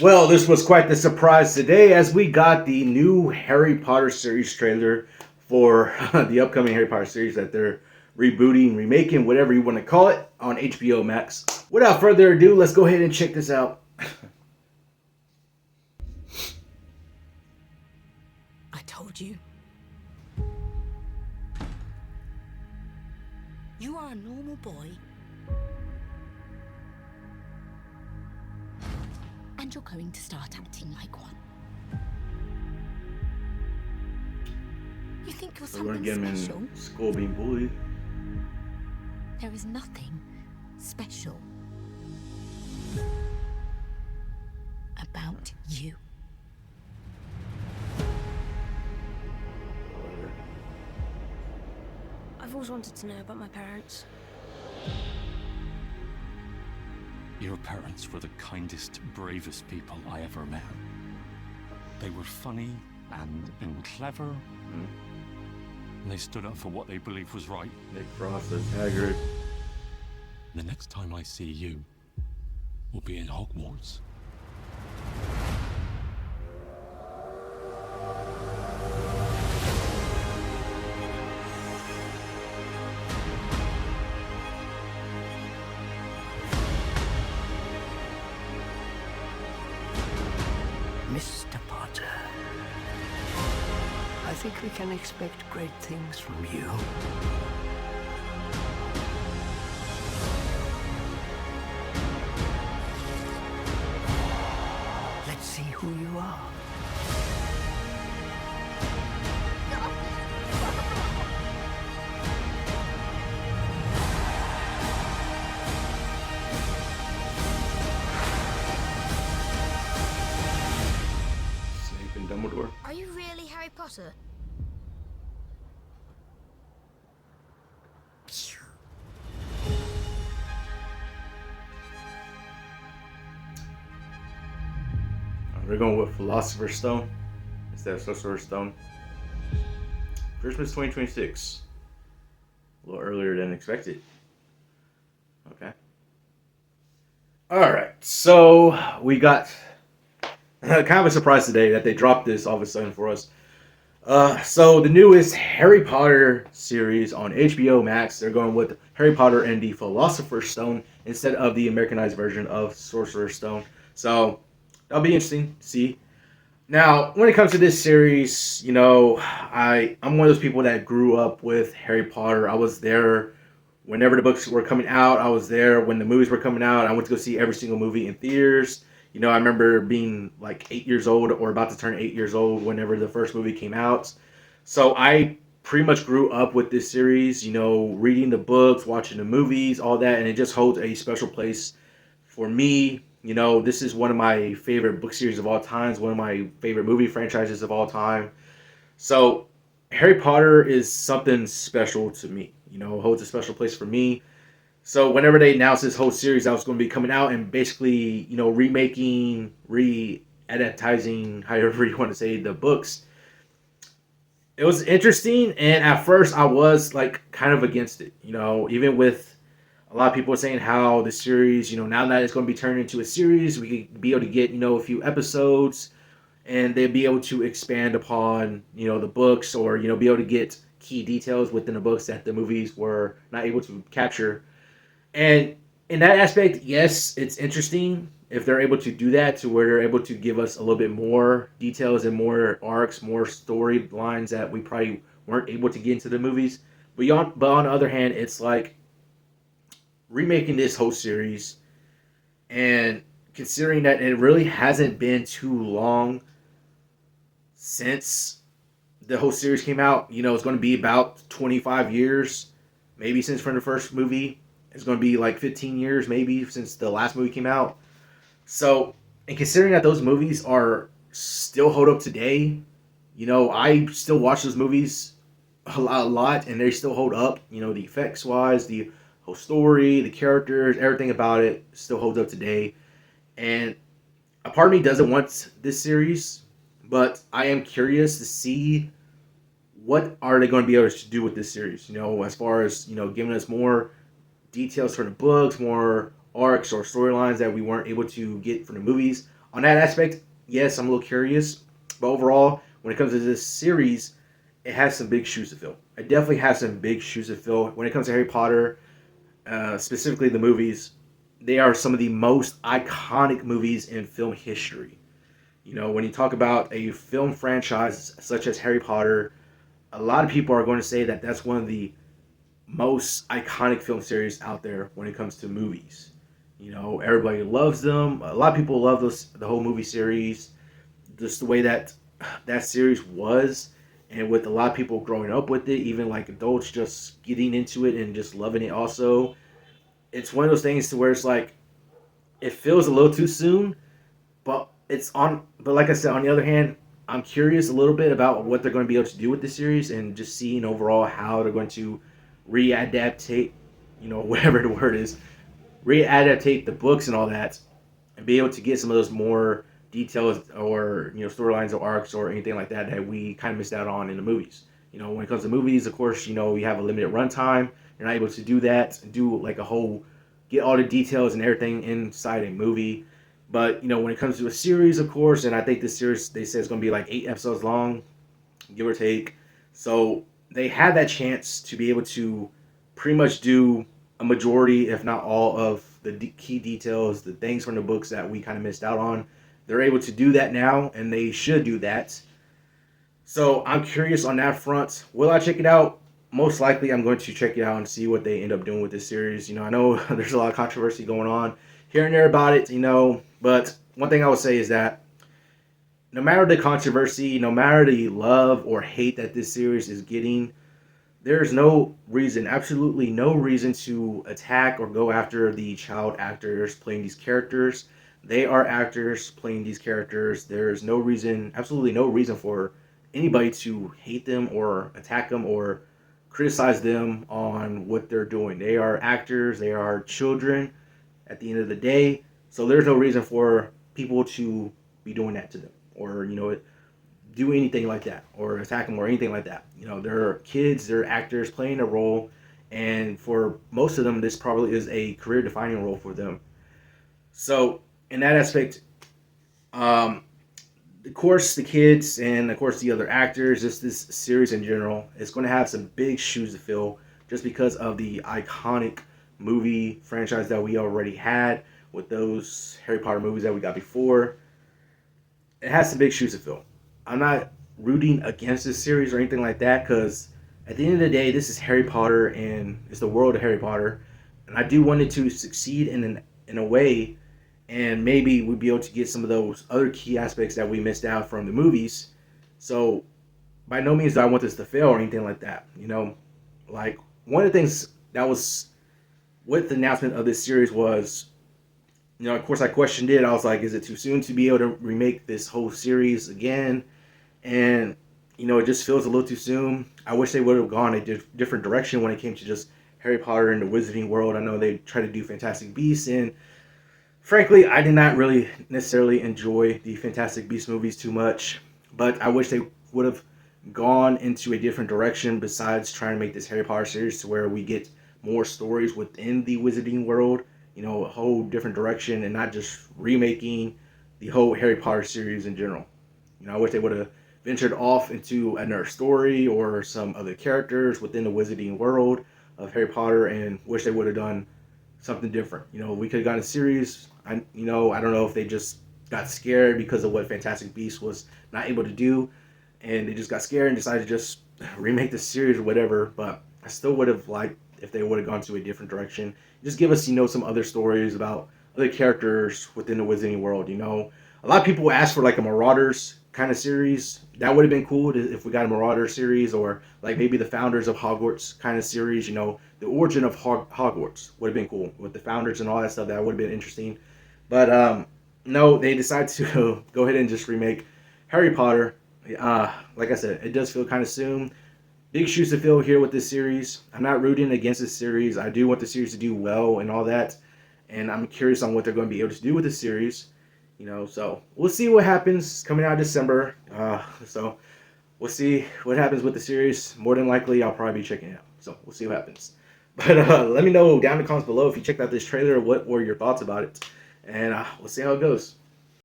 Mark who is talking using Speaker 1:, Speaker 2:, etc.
Speaker 1: Well, this was quite the surprise today as we got the new Harry Potter series trailer for the upcoming Harry Potter series that they're rebooting, remaking, whatever you want to call it, on HBO Max. Without further ado, let's go ahead and check this out.
Speaker 2: I told you. You are a normal boy. And you're going to start acting like one. You think you're
Speaker 1: We're going to
Speaker 2: something
Speaker 1: get him
Speaker 2: special?
Speaker 1: in school being bullied.
Speaker 2: There is nothing special about you.
Speaker 3: I've always wanted to know about my parents.
Speaker 4: Your parents were the kindest, bravest people I ever met. They were funny and clever. And they stood up for what they believed was right.
Speaker 1: Nick Frost as Hagrid.
Speaker 4: The next time I see you will be in Hogwarts.
Speaker 5: Mr. Potter, I think we can expect great things from you. Let's see who you are.
Speaker 1: Snape and Dumbledore.
Speaker 3: Are you really Harry Potter?
Speaker 1: We're going with Philosopher's Stone instead of Sorcerer's Stone. Christmas 2026. A little earlier than expected. Okay. Alright, so we got kind of a surprise today that they dropped this all of a sudden for us. So the newest Harry Potter series on HBO Max, they're going with Harry Potter and the Philosopher's Stone instead of the Americanized version of Sorcerer's Stone. So that'll be interesting to see. Now, when it comes to this series, you know, I'm one of those people that grew up with Harry Potter. I was there whenever the books were coming out. I was there when the movies were coming out. I went to go see every single movie in theaters. You know, I remember being like 8 years old or about to turn 8 years old whenever the first movie came out. So I pretty much grew up with this series, you know, reading the books, watching the movies, all that, and it just holds a special place for me. You know, this is one of my favorite book series of all time, one of my favorite movie franchises of all time. So Harry Potter is something special to me, you know, holds a special place for me. So whenever they announced this whole series that was going to be coming out and basically, you know, remaking, re-adaptizing, however you want to say, the books, it was interesting. And at first I was like kind of against it, you know, even with a lot of people saying how the series, you know, now that it's going to be turned into a series, we could be able to get, you know, a few episodes and they'd be able to expand upon, you know, the books or, you know, be able to get key details within the books that the movies were not able to capture. And in that aspect, yes, it's interesting if they're able to do that to where they're able to give us a little bit more details and more arcs, more storylines that we probably weren't able to get into the movies. But on the other hand, it's like remaking this whole series and considering that it really hasn't been too long since the whole series came out, you know, it's going to be about 25 years, maybe since from the first movie. It's going to be like 15 years, maybe, since the last movie came out. So, and considering that those movies are still hold up today, you know, I still watch those movies a lot, and they still hold up. You know, the effects wise, the whole story, the characters, everything about it still holds up today. And a part of me doesn't want this series, but I am curious to see what are they going to be able to do with this series. You know, as far as, you know, giving us more details from the books, more arcs or storylines that we weren't able to get from the movies. on that aspect, yes, I'm a little curious. But overall, when it comes to this series, it has some big shoes to fill. It definitely has some big shoes to fill. When it comes to Harry Potter, specifically the movies, they are some of the most iconic movies in film history. You know, when you talk about a film franchise such as Harry Potter, a lot of people are going to say that that's one of the most iconic film series out there when it comes to movies. You know, everybody loves them. A lot of people love the whole movie series, just the way that that series was, and with a lot of people growing up with it, even like adults just getting into it and just loving it. Also, it's one of those things to where it's like it feels a little too soon, but it's on. But like I said, on the other hand, I'm curious a little bit about what they're going to be able to do with the series and just seeing overall how they're going to readaptate, you know, whatever the word is, readaptate the books and all that, and be able to get some of those more details or storylines or arcs or anything like that that we kind of missed out on in the movies. You know, when it comes to movies, of course, you have a limited runtime. You're not able to do that and do like a whole get all the details and everything inside a movie. But when it comes to a series, of course, and I think this series they said it's going to be like 8 episodes long, give or take. So they had that chance to be able to pretty much do a majority, if not all, of the key details, the things from the books that we kind of missed out on. They're able to do that now, and they should do that. So I'm curious on that front. Will I check it out? Most likely, I'm going to check it out and see what they end up doing with this series. I know there's a lot of controversy going on here and there about it, but one thing I would say is that no matter the controversy, no matter the love or hate that this series is getting, there's no reason, absolutely no reason to attack or go after the child actors playing these characters. They are actors playing these characters. There's no reason, absolutely no reason for anybody to hate them or attack them or criticize them on what they're doing. They are actors, they are children at the end of the day. So there's no reason for people to be doing that to them or, do anything like that or attack them or anything like that. They're kids, they're actors playing a role. And for most of them, this probably is a career defining role for them. So in that aspect, of course, the kids and of course the other actors, just this series in general, is going to have some big shoes to fill just because of the iconic movie franchise that we already had with those Harry Potter movies that we got before. It has some big shoes to fill. I'm not rooting against this series or anything like that because at the end of the day, this is Harry Potter and it's the world of Harry Potter, and I do want it to succeed in a way, and maybe we'd be able to get some of those other key aspects that we missed out from the movies. So by no means do I want this to fail or anything like that. Like one of the things that was with the announcement of this series was, of course I questioned it. I was like, is it too soon to be able to remake this whole series again? And, it just feels a little too soon. I wish they would have gone a different direction when it came to just Harry Potter and the Wizarding World. I know they tried to do Fantastic Beasts, and frankly, I did not really necessarily enjoy the Fantastic Beasts movies too much. But I wish they would have gone into a different direction besides trying to make this Harry Potter series to where we get more stories within the Wizarding World, a whole different direction and not just remaking the whole Harry Potter series in general. I wish they would have ventured off into another story or some other characters within the Wizarding World of Harry Potter, and wish they would have done something different. We could have gotten a series. I don't know if they just got scared because of what Fantastic Beasts was not able to do, and they just got scared and decided to just remake the series or whatever. But I still would have liked if they would have gone to a different direction. Just give us, some other stories about other characters within the Wizarding World. A lot of people ask for like a Marauders kind of series. That would have been cool if we got a Marauder series, or like maybe the Founders of Hogwarts kind of series. The origin of Hogwarts would have been cool with the founders and all that stuff. That would have been interesting. But no, they decided to go ahead and just remake Harry Potter. Like I said, it does feel kind of soon. Big shoes to fill here with this series. I'm not rooting against this series. I do want the series to do well and all that. And I'm curious on what they're going to be able to do with this series. So we'll see what happens coming out December. So we'll see what happens with the series. More than likely, I'll probably be checking it out. So we'll see what happens. But let me know down in the comments below if you checked out this trailer. What were your thoughts about it? And we'll see how it goes.